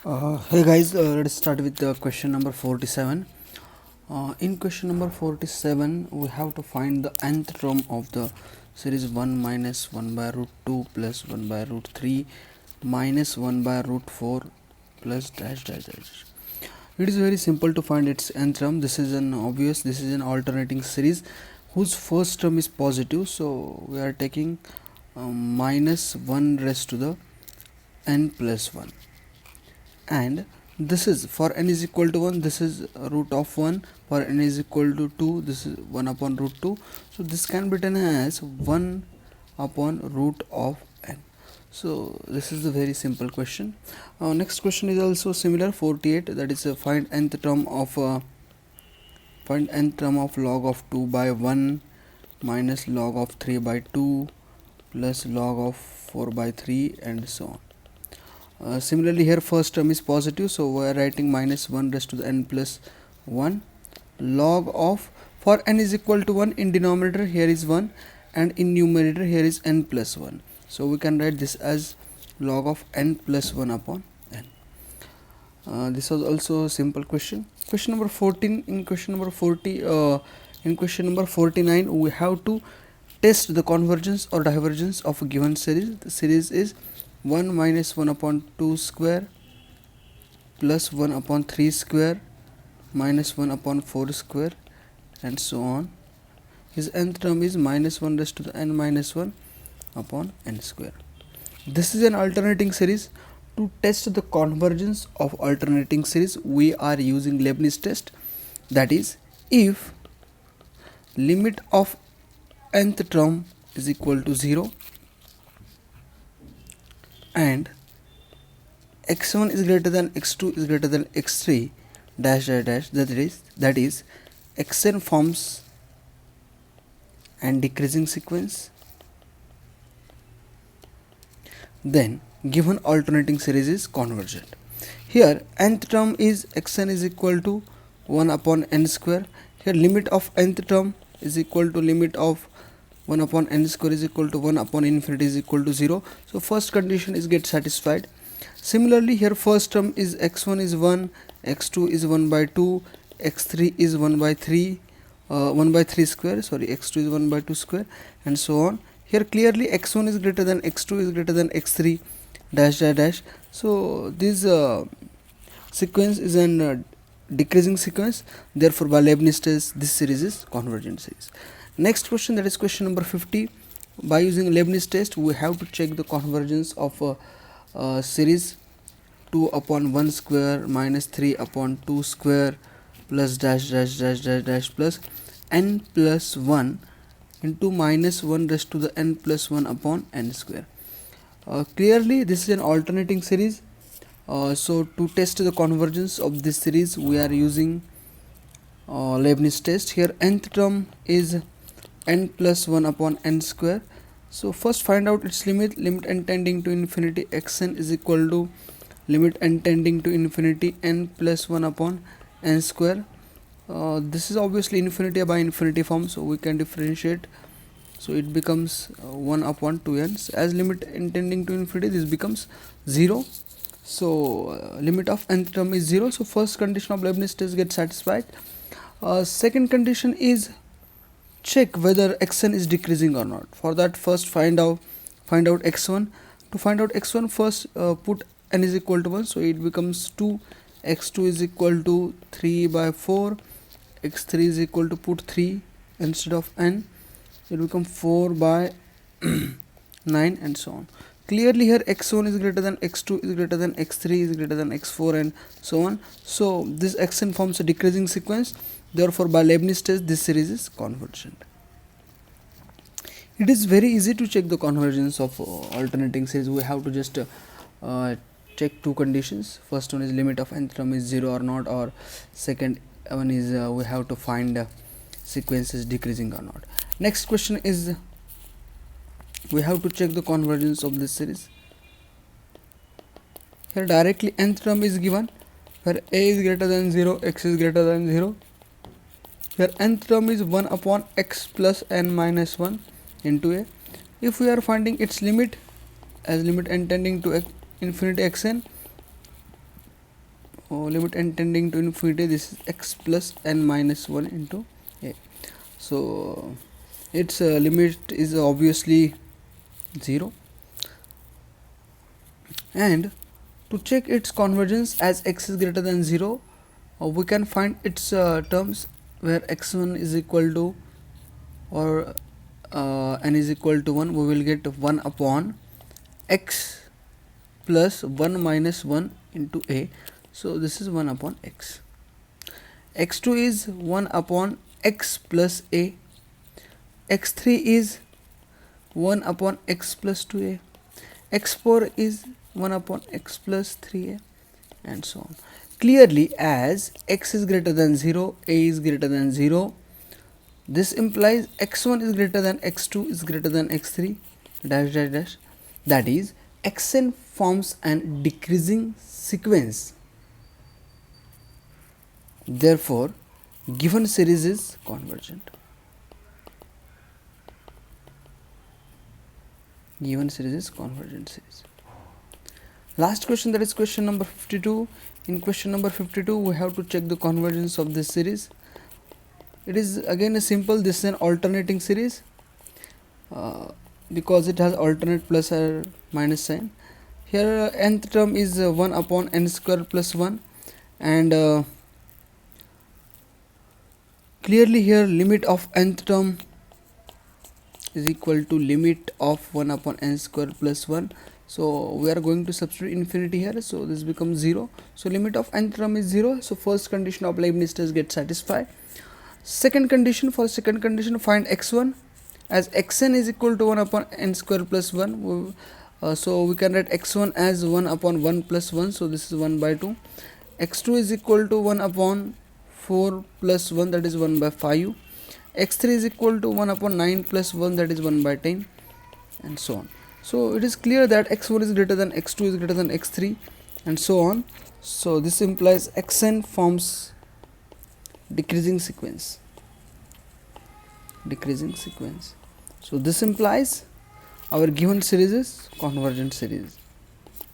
Hey guys, let's start with question number 47. In question number 47, we have to find the nth term of the series 1 minus 1 by root 2 plus 1 by root 3 minus 1 by root 4 plus dash dash dash. It is very simple to find its nth term. This is an alternating series whose first term is positive. So we are taking minus 1 raised to the n plus 1. And this is for n is equal to 1, this is root of 1. For n is equal to 2, this is 1 upon root 2. So this can be written as 1 upon root of n. So this is the very simple question. Next question is also similar, 48, that is find nth term of log of 2 by 1 minus log of 3 by 2 plus log of 4 by 3 and so on. Similarly, here first term is positive, so we are writing minus 1 raised to the n plus 1 log of, for n is equal to 1, in denominator here is 1 and in numerator here is n plus 1. So we can write this as log of n plus 1 upon n. This was also a simple question. Question number 14. In question number 49, we have to test the convergence or divergence of a given series. The series is 1 minus 1 upon 2 square plus 1 upon 3 square minus 1 upon 4 square and so on. His nth term is minus 1 raised to the n minus 1 upon n square. This is an alternating series. To test the convergence of alternating series, we are using Leibnitz test. That is, if limit of nth term is equal to 0 and x1 is greater than x2 is greater than x3 dash dash dash, that is xn forms and decreasing sequence, then given alternating series is convergent. Here nth term is xn is equal to 1 upon n square. Here limit of nth term is equal to limit of 1 upon n square is equal to 1 upon infinity is equal to 0. So first condition is get satisfied. Similarly, here first term is x1 is 1, x2 is 1 by 2, x3 is 1 by 3, 1 by 3 square, sorry, x2 is 1 by 2 square and so on. Here clearly x1 is greater than x2 is greater than x3 dash dash dash. So this sequence is an decreasing sequence. Therefore, by Leibniz test, this series is convergent series. Next question, that is question number 50. By using Leibniz test, we have to check the convergence of a series 2 upon 1 square minus 3 upon 2 square plus dash dash dash dash dash plus n plus 1 into minus 1 raised to the n plus 1 upon n square. Clearly this is an alternating series. So to test the convergence of this series, we are using Leibniz test. Here nth term is n plus 1 upon n square. So first find out its limit. Limit n tending to infinity xn is equal to limit n tending to infinity n plus 1 upon n square. This is obviously infinity by infinity form, so we can differentiate. So it becomes 1 upon 2n. So as limit n tending to infinity, this becomes 0. So limit of nth term is 0. So first condition of Leibniz test gets satisfied. Second condition is check whether xn is decreasing or not. For that, first find out x1. To find out x1, first put n is equal to 1, so it becomes 2. X2 is equal to 3 by 4. X3 is equal to, put 3 instead of n, it will become 4 by 9 and so on. Clearly here x1 is greater than x2 is greater than x3 is greater than x4 and so on. So this xn forms a decreasing sequence. Therefore, by Leibniz test, this series is convergent. It is very easy to check the convergence of alternating series. We have to just check two conditions. First one is limit of nth term is 0 or not, or second one is we have to find sequences decreasing or not. Next question is we have to check the convergence of this series. Here directly nth term is given, where a is greater than 0, x is greater than 0. Here nth term is 1 upon x plus n minus 1 into a. If we are finding its limit as limit n tending to infinity xn, limit n tending to infinity, this is x plus n minus 1 into a. So its limit is obviously 0, and to check its convergence as x is greater than 0, we can find its terms where x1 is equal to or n is equal to 1. We will get 1 upon x plus 1 minus 1 into a. So this is 1 upon x. x2 is 1 upon x plus a. x3 is 1 upon x plus 2a. x4 is 1 upon x plus 3a, and so on. Clearly, as x is greater than 0, a is greater than 0, this implies x1 is greater than x2 is greater than x3 dash dash dash. That is, xn forms an decreasing sequence. Therefore, given series is convergent. Given series is convergent series. Last question, that is question number 52. In question number 52, we have to check the convergence of this series. It is again a simple, this is an alternating series because it has alternate plus or minus sign. Here nth term is 1 upon n square plus 1, and clearly here limit of nth term is equal to limit of 1 upon n square plus 1. So we are going to substitute infinity here, so this becomes 0. So limit of nth term is 0. So first condition of Leibnitz test gets satisfied. Second condition, for second condition, find x1 as xn is equal to 1 upon n square plus 1. So we can write x1 as 1 upon 1 plus 1, so this is 1 by 2. x2 is equal to 1 upon 4 plus 1, that is 1 by 5. x3 is equal to 1 upon 9 plus 1, that is 1 by 10, and so on. So it is clear that x1 is greater than x2 is greater than x3, and so on. So this implies xn forms decreasing sequence. So this implies our given series is convergent series.